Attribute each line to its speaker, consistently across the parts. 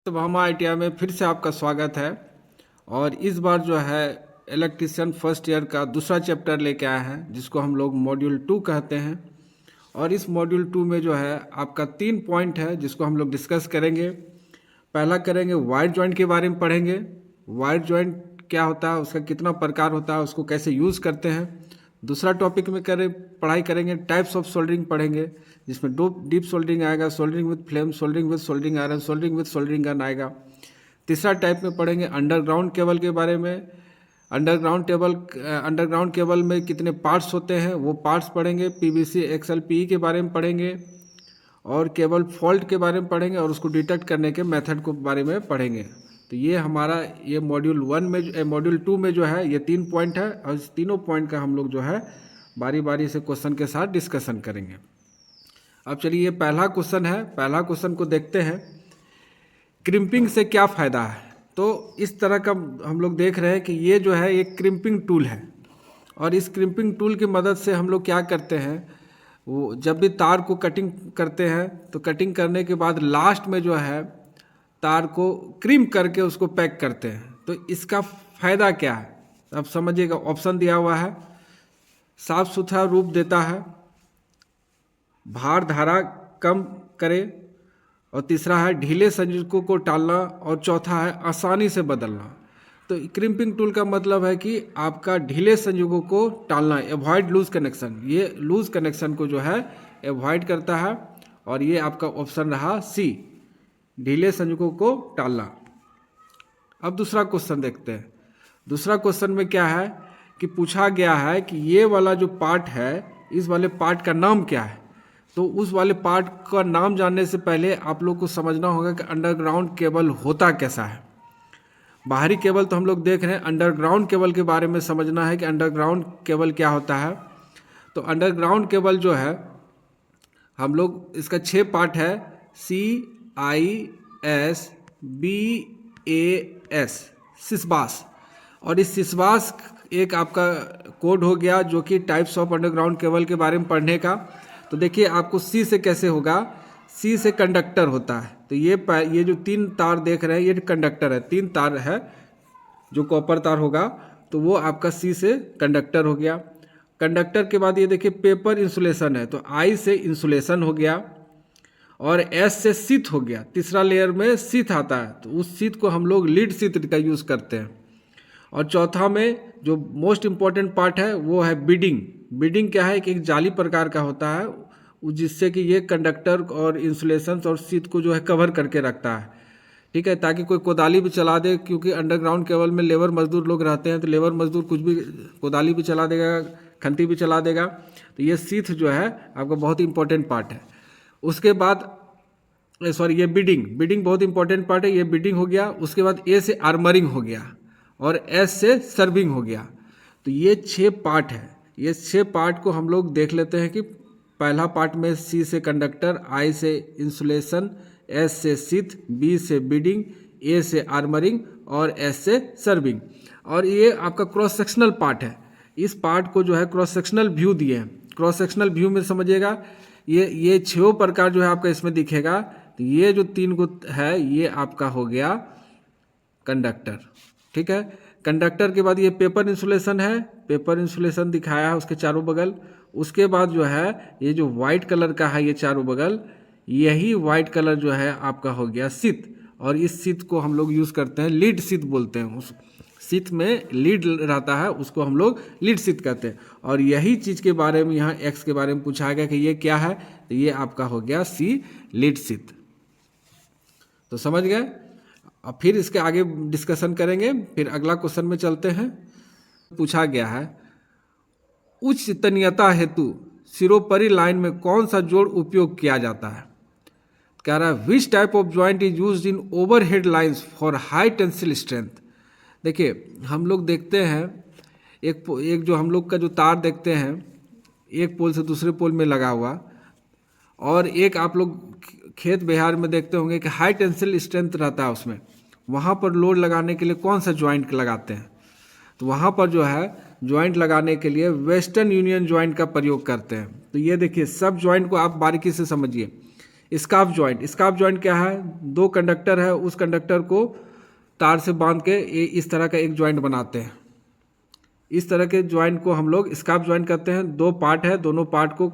Speaker 1: तो हम ITI में फिर से आपका स्वागत है। और इस बार जो है इलेक्ट्रिशियन फर्स्ट ईयर का दूसरा चैप्टर लेके आए हैं, जिसको हम लोग मॉड्यूल 2 कहते हैं। और इस मॉड्यूल 2 में जो है आपका 3 पॉइंट है जिसको हम लोग डिस्कस करेंगे। पहला करेंगे वायर जॉइंट के बारे में पढ़ेंगे। वायर जॉइंट क्या होता है, उसका कितना प्रकार होता है, उसको कैसे यूज़ करते हैं। दूसरा टॉपिक में पढ़ाई करेंगे, टाइप्स ऑफ सोल्डरिंग पढ़ेंगे, जिसमें दो डीप सोल्डरिंग आएगा, soldering with flame, soldering with soldering iron, soldering with soldering gun आएगा। तीसरा टाइप में पढ़ेंगे अंडरग्राउंड केबल के बारे में। अंडरग्राउंड केबल में कितने पार्ट्स होते हैं वो पार्ट्स पढ़ेंगे। PVC, XL, PE के बारे में पढ़ेंगे और केबल फॉल्ट के बारे में पढ़ेंगे और उसको डिटेक्ट करने के मेथड को बारे में पढ़ेंगे। तो ये हमारा ये मॉड्यूल 2 में जो है ये 3 पॉइंट है, और इस तीनों पॉइंट का हम लोग जो है बारी बारी से क्वेश्चन के साथ डिस्कशन करेंगे। अब चलिए, ये पहला क्वेश्चन है। पहला क्वेश्चन को देखते हैं, क्रिम्पिंग से क्या फ़ायदा है। तो इस तरह का हम लोग देख रहे हैं कि ये जो है एक क्रिम्पिंग टूल है, और इस क्रिम्पिंग टूल की मदद से हम लोग क्या करते हैं, वो जब भी तार को कटिंग करते हैं तो कटिंग करने के बाद लास्ट में जो है तार को क्रिम करके उसको पैक करते हैं। तो इसका फ़ायदा क्या है, अब समझिएगा। ऑप्शन दिया हुआ है, साफ सुथरा रूप देता है, भार धारा कम करे, और तीसरा है ढीले संयोजकों को टालना, और चौथा है आसानी से बदलना। तो क्रिम्पिंग टूल का मतलब है कि आपका ढीले संयोजकों को टालना, एवॉइड लूज कनेक्शन। ये लूज कनेक्शन को जो है एवॉइड करता है, और ये आपका ऑप्शन रहा सी, ढीले संयोजकों को टालना। अब दूसरा क्वेश्चन देखते हैं। दूसरा क्वेश्चन में क्या है कि पूछा गया है कि ये वाला जो पार्ट है, इस वाले पार्ट का नाम क्या है। तो उस वाले पार्ट का नाम जानने से पहले आप लोग को समझना होगा कि अंडरग्राउंड केबल होता कैसा है। बाहरी केबल तो हम लोग देख रहे हैं, अंडरग्राउंड केबल के बारे में समझना है कि अंडरग्राउंड केबल क्या होता है। तो अंडरग्राउंड केबल जो है हम लोग, इसका 6 पार्ट है, CISBAS, सिसबास। और इस सिसबास एक आपका कोड हो गया जो कि टाइप्स ऑफ अंडरग्राउंड केबल के बारे में पढ़ने का। तो देखिए आपको सी से कैसे होगा, सी से कंडक्टर होता है। तो ये जो 3 तार देख रहे हैं ये कंडक्टर है, 3 तार है जो कॉपर तार होगा, तो वो आपका सी से कंडक्टर हो गया। कंडक्टर के बाद ये देखिए पेपर इंसुलेशन है, तो आई से इंसुलेशन हो गया, और एस से शीथ हो गया। तीसरा लेयर में शीथ आता है, तो उस शीथ को हम लोग लीड शीथ का यूज़ करते हैं। और चौथा में जो मोस्ट इम्पॉर्टेंट पार्ट है वो है बीडिंग। बीडिंग क्या है कि एक जाली प्रकार का होता है, जिससे कि ये कंडक्टर और इंसुलेशन और शीथ को जो है कवर करके रखता है, ठीक है, ताकि कोई कोदाली भी चला दे, क्योंकि अंडरग्राउंड केबल में लेबर मजदूर लोग रहते हैं, तो लेबर मजदूर कुछ भी, कोदाली भी चला देगा, खंती भी चला देगा। तो ये शीथ जो है आपका बहुत इंपॉर्टेंट पार्ट है। उसके बाद ये बीडिंग बहुत इंपॉर्टेंट पार्ट है, ये बीडिंग हो गया। उसके बाद ए से आर्मरिंग हो गया, और एस से सर्विंग हो गया। तो ये 6 पार्ट है। ये 6 पार्ट को हम लोग देख लेते हैं कि पहला पार्ट में सी से कंडक्टर, आई से इंसुलेशन, एस से शीथ, बी से बीडिंग, ए से आर्मरिंग, और एस से सर्विंग। और ये आपका क्रॉस सेक्शनल पार्ट है। इस पार्ट को जो है क्रॉस सेक्शनल व्यू दिए हैं। क्रॉस सेक्शनल व्यू में समझिएगा, ये 6 प्रकार जो है आपका इसमें दिखेगा। तो ये जो 3 को है ये आपका हो गया कंडक्टर, ठीक है। कंडक्टर के बाद ये पेपर इंसुलेशन है, पेपर इंसुलेशन दिखाया है उसके चारों बगल। उसके बाद जो है ये जो वाइट कलर का है ये चारों बगल, यही वाइट कलर जो है आपका हो गया शीथ। और इस शीथ को हम लोग यूज़ करते हैं, लीड शीथ बोलते हैं। उस शीथ में लीड रहता है, उसको हम लोग लीड शीथ कहते हैं। और यही चीज़ के बारे में यहाँ एक्स के बारे में पूछा गया कि ये क्या है, तो ये आपका हो गया सी, लीड शीथ। तो समझ गए। अब फिर इसके आगे डिस्कशन करेंगे। फिर अगला क्वेश्चन में चलते हैं। पूछा गया है, उच्च तन्यता हेतु सिरोपरी लाइन में कौन सा जोड़ उपयोग किया जाता है। कह रहा है which type of joint is used in overhead lines for high tensile strength. देखिए हम लोग देखते हैं एक जो हम लोग का जो तार देखते हैं, एक पोल से दूसरे पोल में लगा हुआ, और एक आप लोग खेत बिहार में देखते होंगे कि हाई टेंसिल स्ट्रेंथ रहता है उसमें, वहाँ पर लोड लगाने के लिए कौन सा जॉइंट लगाते हैं। तो वहाँ पर जो है जॉइंट लगाने के लिए वेस्टर्न यूनियन जॉइंट का प्रयोग करते हैं। तो ये देखिए सब जॉइंट को आप बारीकी से समझिए। स्कार्फ जॉइंट, स्कार्फ जॉइंट क्या है, दो कंडक्टर है, उस कंडक्टर को तार से बांध के इस तरह का एक जॉइंट बनाते हैं। इस तरह के जॉइंट को हम लोग स्कार्फ जॉइंट करते हैं। दो पार्ट है, दोनों पार्ट को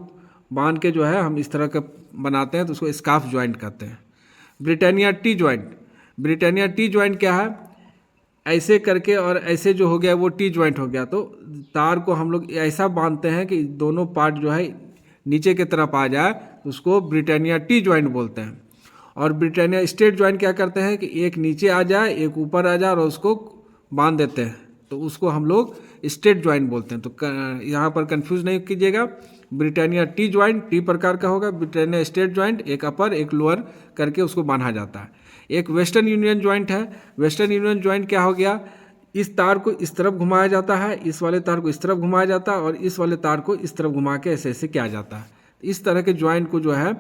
Speaker 1: बांध के जो है हम इस तरह का बनाते हैं, तो उसको स्कार्फ जॉइंट कहते हैं। Britannia T joint, Britannia T joint क्या है, ऐसे करके और ऐसे जो हो गया वो टी जॉइंट हो गया। तो तार को हम लोग ऐसा बांधते हैं कि दोनों पार्ट जो है नीचे की तरफ आ जाए, उसको ब्रिटानिया टी जॉइंट बोलते हैं। और ब्रिटानिया स्ट्रेट जॉइंट क्या करते हैं कि एक नीचे आ जाए, एक ऊपर आ जाए और उसको बांध देते हैं, तो उसको हम लोग स्ट्रेट जॉइंट बोलते हैं। तो यहाँ पर कंफ्यूज नहीं कीजिएगा, ब्रिटानिया टी जॉइंट टी प्रकार का होगा, ब्रिटानिया स्ट्रेट जॉइंट एक अपर एक लोअर करके उसको बांधा जाता है। एक वेस्टर्न यूनियन जॉइंट है। वेस्टर्न यूनियन जॉइंट क्या हो गया, इस तार को इस तरफ घुमाया जाता है, इस वाले तार को इस तरफ घुमाया जाता है और इस वाले तार को इस तरफ घुमा के ऐसे ऐसे किया जाता है। इस तरह के जॉइंट को जो है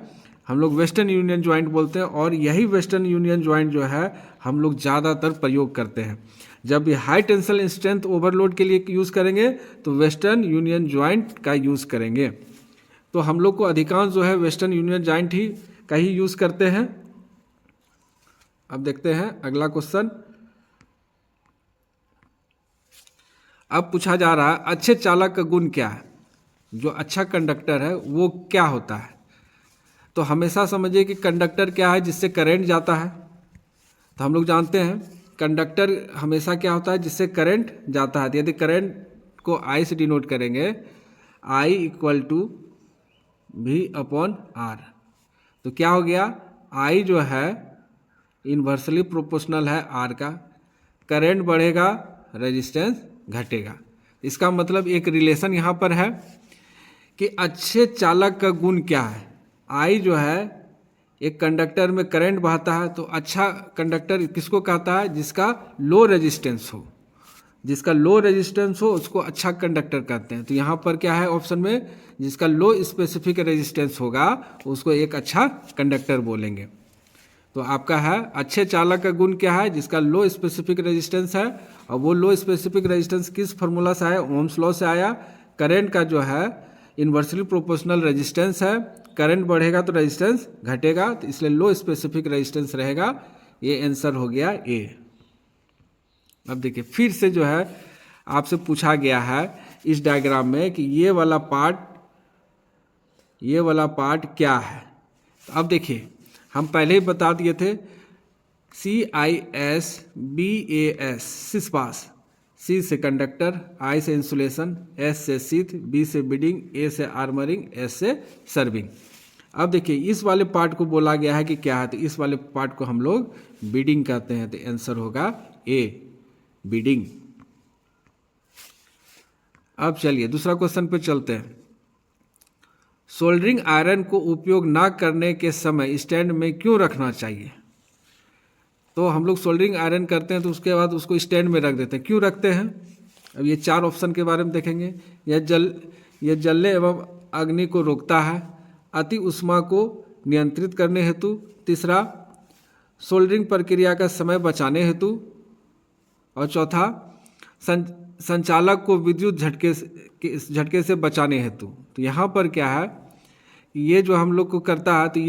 Speaker 1: हम लोग वेस्टर्न यूनियन जॉइंट बोलते हैं। और यही वेस्टर्न यूनियन जॉइंट जो है हम लोग ज़्यादातर प्रयोग करते हैं। जब भी हाई टेंसिल स्ट्रेंथ ओवरलोड के लिए यूज़ करेंगे तो वेस्टर्न यूनियन जॉइंट का यूज़ करेंगे। तो हम लोग को अधिकांश जो है वेस्टर्न यूनियन जॉइंट ही का ही यूज़ करते हैं। अब देखते हैं अगला क्वेश्चन। अब पूछा जा रहा है अच्छे चालक का गुण क्या है, जो अच्छा कंडक्टर है वो क्या होता है। तो हमेशा समझिए कि कंडक्टर क्या है, जिससे करंट जाता है। तो हम लोग जानते हैं कंडक्टर हमेशा क्या होता है, जिससे करंट जाता है। यदि करंट को आई से डिनोट करेंगे, I equal to V upon R, तो क्या हो गया, आई जो है इन्वर्सली प्रोपोर्शनल है आर का, करंट बढ़ेगा रेजिस्टेंस घटेगा। इसका मतलब एक रिलेशन यहाँ पर है कि अच्छे चालक का गुण क्या है। आई जो है एक कंडक्टर में करंट बहता है, तो अच्छा कंडक्टर किसको कहता है, जिसका लो रेजिस्टेंस हो, जिसका लो रेजिस्टेंस हो उसको अच्छा कंडक्टर कहते हैं। तो यहाँ पर क्या है ऑप्शन में, जिसका लो स्पेसिफिक रेजिस्टेंस होगा उसको एक अच्छा कंडक्टर बोलेंगे। तो आपका है अच्छे चालक का गुण क्या है, जिसका लो स्पेसिफिक रेजिस्टेंस है। और वो लो स्पेसिफिक रेजिस्टेंस किस फार्मूला से आया, ओम्स लॉ से आया। करंट का जो है इन्वर्सली प्रोपोर्शनल रेजिस्टेंस है, करंट बढ़ेगा तो रेजिस्टेंस घटेगा, तो इसलिए लो स्पेसिफिक रेजिस्टेंस रहेगा। ये आंसर हो गया ए। अब देखिए फिर से जो है आपसे पूछा गया है इस डायग्राम में कि ये वाला पार्ट क्या है। तो अब देखिए हम पहले ही बता दिए थे, CIS BAS सिस पास, C से कंडक्टर, I से इंसुलेशन, S से शीथ, B से बीडिंग, A से आर्मरिंग, S से सर्विंग। अब देखिए इस वाले पार्ट को बोला गया है कि क्या है, तो इस वाले पार्ट को हम लोग बीडिंग कहते हैं। तो आंसर होगा A बीडिंग। अब चलिए दूसरा क्वेश्चन पे चलते हैं। सोल्डरिंग आयरन को उपयोग ना करने के समय स्टैंड में क्यों रखना चाहिए। तो हम लोग सोल्डरिंग आयरन करते हैं तो उसके बाद उसको स्टैंड में रख देते हैं। क्यों रखते हैं, अब ये चार ऑप्शन के बारे में देखेंगे। यह जलने एवं अग्नि को रोकता है, अति उष्मा को नियंत्रित करने हेतु, तीसरा सोल्डरिंग प्रक्रिया का समय बचाने हेतु, और चौथा संचालक को विद्युत झटके से बचाने हेतु। तो यहाँ पर क्या है, ये जो हम लोग को करता है तो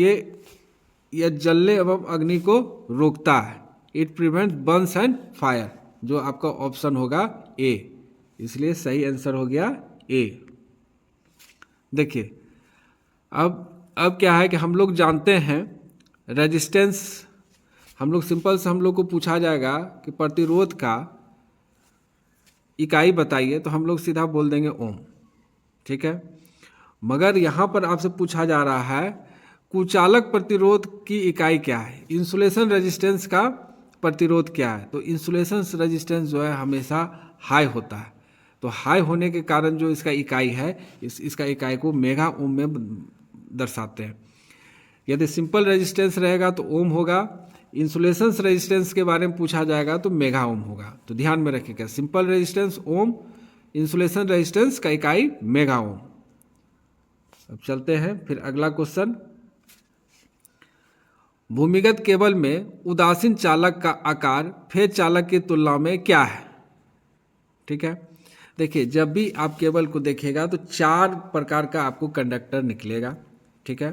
Speaker 1: ये जलने एवं अग्नि को रोकता है। It prevents Burns and fire, जो आपका ऑप्शन होगा ए। इसलिए सही आंसर हो गया ए। देखिए अब क्या है कि हम लोग जानते हैं रेजिस्टेंस, हम लोग सिंपल से हम लोग को पूछा जाएगा कि प्रतिरोध का इकाई बताइए, तो हम लोग सीधा बोल देंगे ओम, ठीक है। मगर यहाँ पर आपसे पूछा जा रहा है कुचालक प्रतिरोध की इकाई क्या है, इंसुलेशन रेजिस्टेंस का प्रतिरोध क्या है। तो इंसुलेशन रेजिस्टेंस जो है हमेशा हाई होता है, तो हाई होने के कारण जो इसका इकाई है इसका इकाई को मेगा ओम में दर्शाते हैं। यदि सिंपल रेजिस्टेंस रहेगा तो ओम होगा, इंसुलेशन रेजिस्टेंस के बारे में पूछा जाएगा तो मेगा ओम होगा। तो ध्यान में रखिएगा, सिंपल रेजिस्टेंस ओम, इंसुलेशन रेजिस्टेंस का इकाई मेगा ओम। अब चलते हैं फिर अगला क्वेश्चन। भूमिगत केबल में उदासीन चालक का आकार फेज चालक की तुलना में क्या है, ठीक है। देखिए जब भी आप केबल को देखिएगा तो चार प्रकार का आपको कंडक्टर निकलेगा, ठीक है।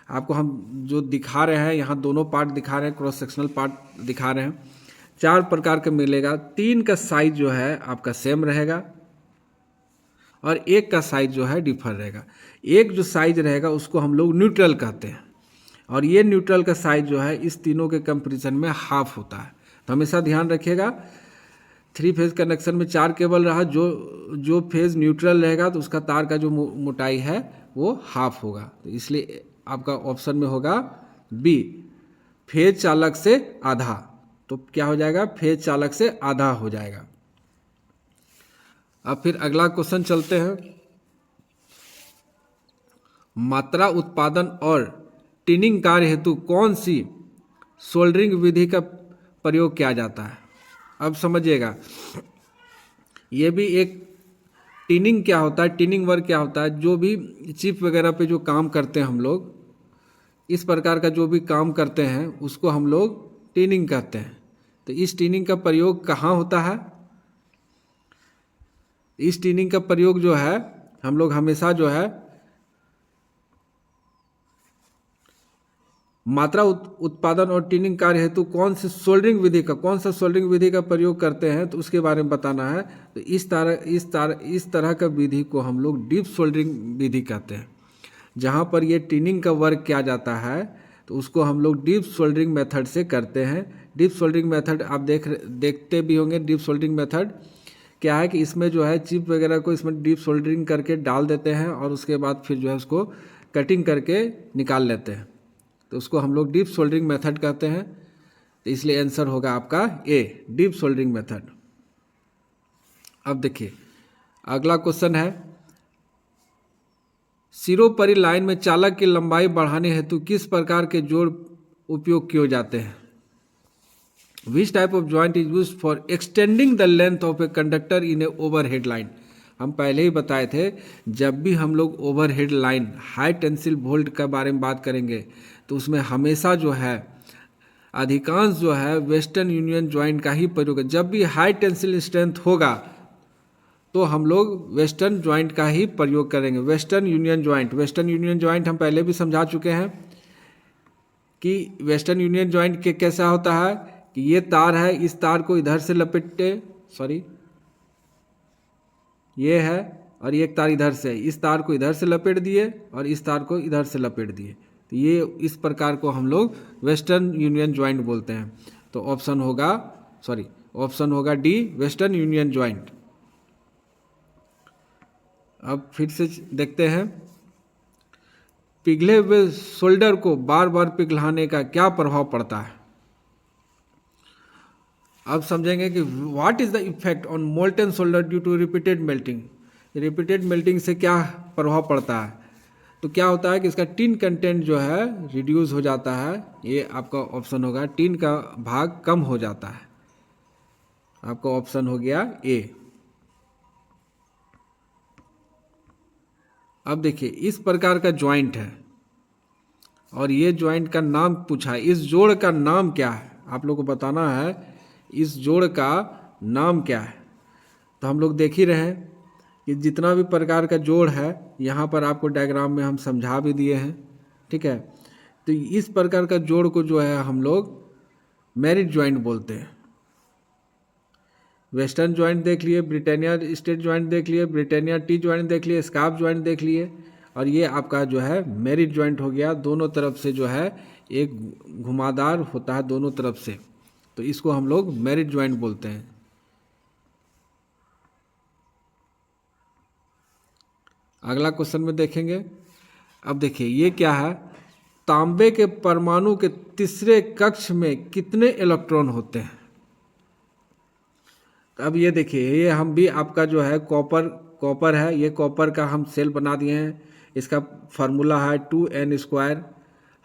Speaker 1: आपको हम जो दिखा रहे हैं यहाँ दोनों पार्ट दिखा रहे हैं, क्रॉस सेक्शनल पार्ट दिखा रहे हैं। 4 प्रकार का मिलेगा। 3 का साइज जो है आपका सेम रहेगा और एक का साइज जो है डिफर रहेगा। एक जो साइज रहेगा उसको हम लोग न्यूट्रल कहते हैं और ये न्यूट्रल का साइज जो है इस तीनों के कंपैरिजन में हाफ होता है। तो हमेशा ध्यान रखिएगा 3 फेज कनेक्शन में 4 केबल रहा, जो फेज न्यूट्रल रहेगा तो उसका तार का जो मोटाई है वो हाफ होगा। तो इसलिए आपका ऑप्शन में होगा बी, फेज चालक से आधा। तो क्या हो जाएगा, फेज चालक से आधा हो जाएगा। अब फिर अगला क्वेश्चन चलते हैं। मात्रा उत्पादन और टिनिंग कार्य हेतु कौन सी सोल्डरिंग विधि का प्रयोग किया जाता है? अब समझिएगा, ये भी एक टिनिंग क्या होता है, टिनिंग वर्क क्या होता है। जो भी चिप वगैरह पे जो काम करते हैं हम लोग, इस प्रकार का जो भी काम करते हैं उसको हम लोग टिनिंग कहते हैं। तो इस टिनिंग का प्रयोग कहाँ होता है? इस टिनिंग का प्रयोग जो है हम लोग हमेशा जो है मात्रा उत्पादन और टिनिंग कार्य हेतु कौन सा सोल्डरिंग विधि का प्रयोग करते हैं, तो उसके बारे में बताना है। तो इस तरह का विधि को हम लोग डीप सोल्डरिंग विधि कहते हैं। जहाँ पर ये टिनिंग का वर्क किया जाता है तो उसको हम लोग डीप सोल्डरिंग मेथड से करते हैं। डीप सोल्डरिंग मेथड आप देखते भी होंगे। डीप सोल्डरिंग मेथड क्या है कि इसमें जो है चिप वगैरह को इसमें डीप सोल्डरिंग करके डाल देते हैं और उसके बाद फिर जो है उसको कटिंग करके निकाल लेते हैं। तो उसको हम लोग डीप सोल्डरिंग मेथड कहते हैं। तो इसलिए आंसर होगा आपका ए, डीप सोल्डरिंग मेथड। अब देखिए अगला क्वेश्चन है, सिरोपरि लाइन में चालक की लंबाई बढ़ाने हेतु किस प्रकार के जोड़ उपयोग किए जाते हैं? Which type of joint is used for extending the length of a conductor in a overhead line? हम पहले ही बताए थे, जब भी हम लोग overhead line high tensile volt के बारे में बात करेंगे तो उसमें हमेशा जो है अधिकांश जो है वेस्टर्न यूनियन जॉइंट का ही प्रयोग है। जब भी हाई टेंसिल स्ट्रेंथ होगा तो हम लोग वेस्टर्न जॉइंट का ही प्रयोग करेंगे। वेस्टर्न यूनियन जॉइंट हम पहले भी समझा चुके हैं कि वेस्टर्न यूनियन जॉइंट के कैसा होता है कि ये तार है, इस तार को इधर से लपेटे, ये है और ये एक तार इधर से, इस तार को इधर से लपेट दिए और इस तार को इधर से लपेट दिए। तो ये इस प्रकार को हम लोग वेस्टर्न यूनियन जॉइंट बोलते हैं। तो ऑप्शन होगा डी, वेस्टर्न यूनियन जॉइंट। अब फिर से देखते हैं, पिघले हुए शोल्डर को बार बार पिघलाने का क्या प्रभाव पड़ता है? अब समझेंगे कि what is the effect on molten shoulder due to repeated melting. Repeated melting से क्या प्रभाव पड़ता है? तो क्या होता है कि इसका टिन कंटेंट जो है रिड्यूस हो जाता है। ये आपका ऑप्शन होगा, टिन का भाग कम हो जाता है। आपका ऑप्शन हो गया ए। अब देखिए इस प्रकार का जॉइंट है और ये जॉइंट का नाम पूछा है। इस जोड़ का नाम क्या है? आप लोग को बताना है इस जोड़ का नाम क्या है। तो हम लोग देख ही रहे हैं कि जितना भी प्रकार का जोड़ है यहाँ पर आपको डायग्राम में हम समझा भी दिए हैं, ठीक है। तो इस प्रकार का जोड़ को जो है हम लोग मैरिज जॉइंट बोलते हैं। वेस्टर्न जॉइंट देख लिए, ब्रिटानिया स्टेट जॉइंट देख लिए, ब्रिटानिया टी जॉइंट देख लिए, स्कार्फ जॉइंट देख लिए और ये आपका जो है मैरिज जॉइंट हो गया। दोनों तरफ से जो है एक घुमावदार होता है दोनों तरफ से, तो इसको हम लोग मैरिज जॉइंट बोलते हैं। अगला क्वेश्चन में देखेंगे। अब देखिए ये क्या है, तांबे के परमाणु के तीसरे कक्ष में कितने इलेक्ट्रॉन होते हैं? अब ये देखिए, ये हम भी आपका जो है कॉपर है, ये कॉपर का हम सेल बना दिए हैं। इसका फार्मूला है 2n²।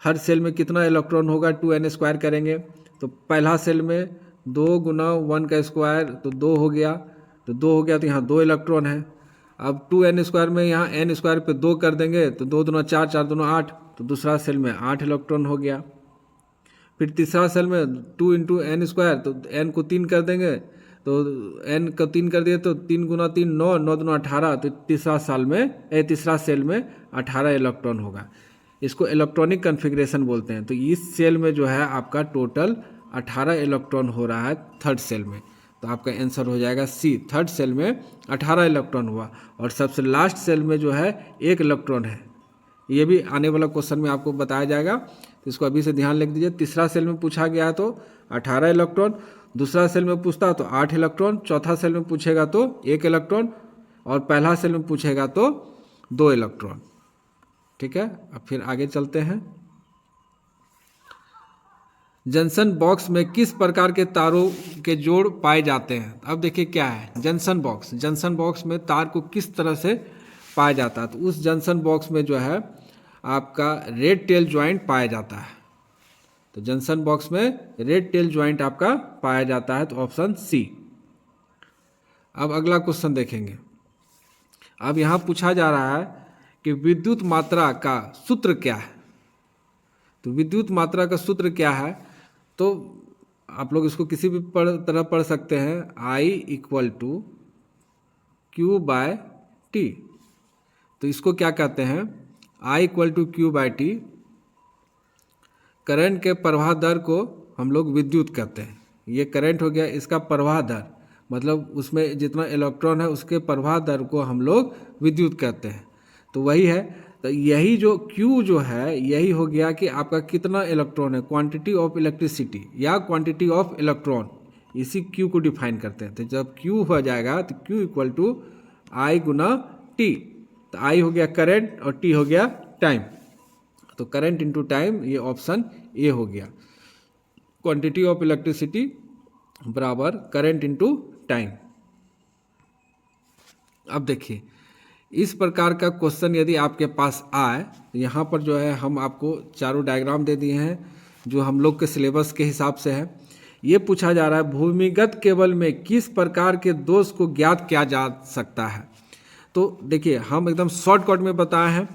Speaker 1: हर सेल में कितना इलेक्ट्रॉन होगा, 2n² करेंगे तो पहला सेल में 2 × 1 का स्क्वायर तो 2 हो गया, तो यहाँ 2 इलेक्ट्रॉन है। अब 2n² में यहाँ n² पे 2 कर देंगे तो 2 दूना 4, 4 दूना 8, तो दूसरा सेल में 8 इलेक्ट्रॉन हो गया। फिर तीसरा सेल में 2 × n², तो n को 3 कर देंगे, तो n को 3 कर दिए तो 3 × 3 9, 9 दूना 18, तो तीसरा सेल में 18 इलेक्ट्रॉन होगा। इसको इलेक्ट्रॉनिक कन्फिग्रेशन बोलते हैं। तो इस सेल में जो है आपका टोटल 18 इलेक्ट्रॉन हो रहा है थर्ड सेल में, तो आपका आंसर हो जाएगा सी। थर्ड सेल में 18 इलेक्ट्रॉन हुआ और सबसे लास्ट सेल में जो है 1 इलेक्ट्रॉन है। ये भी आने वाला क्वेश्चन में आपको बताया जाएगा, तो इसको अभी से ध्यान लिख दीजिए। तीसरा सेल में पूछा गया तो 18 इलेक्ट्रॉन, दूसरा सेल में पूछता तो 8 इलेक्ट्रॉन, चौथा सेल में पूछेगा तो 1 इलेक्ट्रॉन और पहला सेल में पूछेगा तो 2 इलेक्ट्रॉन। ठीक है, अब फिर आगे चलते हैं। जंक्शन बॉक्स में किस प्रकार के तारों के जोड़ पाए जाते हैं? अब देखिए क्या है जंक्शन बॉक्स। जंक्शन बॉक्स में तार को किस तरह से पाया जाता है? तो उस जंक्शन बॉक्स में जो है आपका रेड टेल ज्वाइंट पाया जाता है। तो जंक्शन बॉक्स में रेड टेल ज्वाइंट आपका पाया जाता है, तो ऑप्शन सी। अब अगला क्वेश्चन देखेंगे। अब यहाँ पूछा जा रहा है कि विद्युत मात्रा का सूत्र क्या है? तो विद्युत मात्रा का सूत्र क्या है? तो आप लोग इसको किसी भी तरह पढ़ सकते हैं, I = Q/T। तो इसको क्या कहते हैं? I = Q/T। करंट के प्रवाह दर को हम लोग विद्युत कहते हैं। ये करंट हो गया, इसका प्रवाह दर मतलब उसमें जितना इलेक्ट्रॉन है उसके प्रवाह दर को हम लोग विद्युत कहते हैं। तो वही है, तो यही जो Q जो है यही हो गया कि आपका कितना इलेक्ट्रॉन है, क्वांटिटी ऑफ इलेक्ट्रिसिटी या क्वांटिटी ऑफ इलेक्ट्रॉन, इसी Q को डिफाइन करते हैं। तो जब Q हो जाएगा तो Q = I × T। तो I हो गया करंट और T हो गया टाइम, तो करंट इंटू टाइम, ये ऑप्शन ए हो गया। क्वांटिटी ऑफ इलेक्ट्रिसिटी बराबर करंट इंटू टाइम। अब देखिए इस प्रकार का क्वेश्चन यदि आपके पास आए, तो यहाँ पर जो है हम आपको चारों डायग्राम दे दिए हैं जो हम लोग के सिलेबस के हिसाब से है। ये पूछा जा रहा है भूमिगत केबल में किस प्रकार के दोष को ज्ञात किया जा सकता है? तो देखिए हम एकदम शॉर्टकट में बताए हैं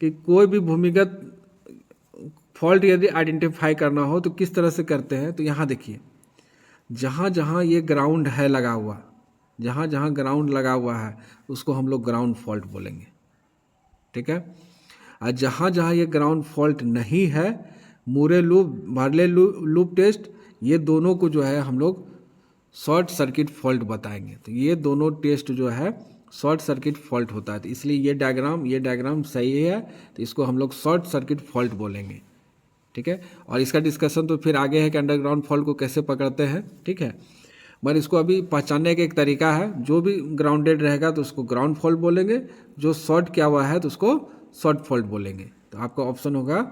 Speaker 1: कि कोई भी भूमिगत फॉल्ट यदि आइडेंटिफाई करना हो तो किस तरह से करते हैं। तो यहाँ देखिए जहाँ जहाँ ये ग्राउंड है लगा हुआ, जहाँ जहाँ ग्राउंड लगा हुआ है उसको हम लोग ग्राउंड फॉल्ट बोलेंगे। ठीक है, और जहाँ जहाँ ये ग्राउंड फॉल्ट नहीं है, मूरे लूप, भरले लूप टेस्ट, ये दोनों को जो है हम लोग शॉर्ट सर्किट फॉल्ट बताएंगे। तो ये दोनों टेस्ट जो है शॉर्ट सर्किट फॉल्ट होता है, तो इसलिए ये डायग्राम सही है, तो इसको हम लोग शॉर्ट सर्किट फॉल्ट बोलेंगे। ठीक है, और इसका डिस्कशन तो फिर आगे है कि अंडरग्राउंड फॉल्ट को कैसे पकड़ते हैं। ठीक है, मगर इसको अभी पहचानने का एक तरीका है, जो भी ग्राउंडेड रहेगा तो उसको ग्राउंड फॉल्ट बोलेंगे, जो शॉर्ट किया हुआ है तो उसको शॉर्ट फॉल्ट बोलेंगे। तो आपका ऑप्शन होगा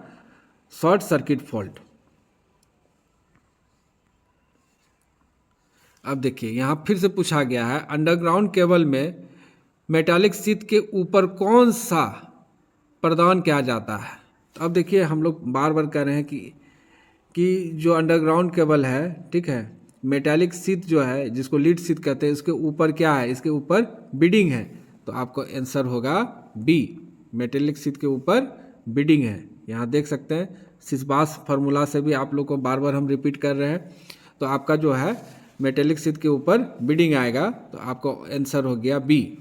Speaker 1: शॉर्ट सर्किट फॉल्ट। अब देखिए यहाँ फिर से पूछा गया है अंडरग्राउंड केबल में मेटालिक शीट के ऊपर कौन सा प्रदान किया जाता है? तो अब देखिए हम लोग बार बार कह रहे हैं कि जो अंडरग्राउंड केबल है, ठीक है, मेटालिक शीट जो है जिसको लीड शीट कहते हैं, इसके ऊपर क्या है? इसके ऊपर बीडिंग है। तो आपको आंसर होगा बी, मेटालिक शीट के ऊपर बीडिंग है। यहाँ देख सकते हैं सिसबास फार्मूला से भी आप लोग को बार बार हम रिपीट कर रहे हैं। तो आपका जो है मेटालिक शीट के ऊपर बीडिंग आएगा, तो आपका आंसर हो गया बी।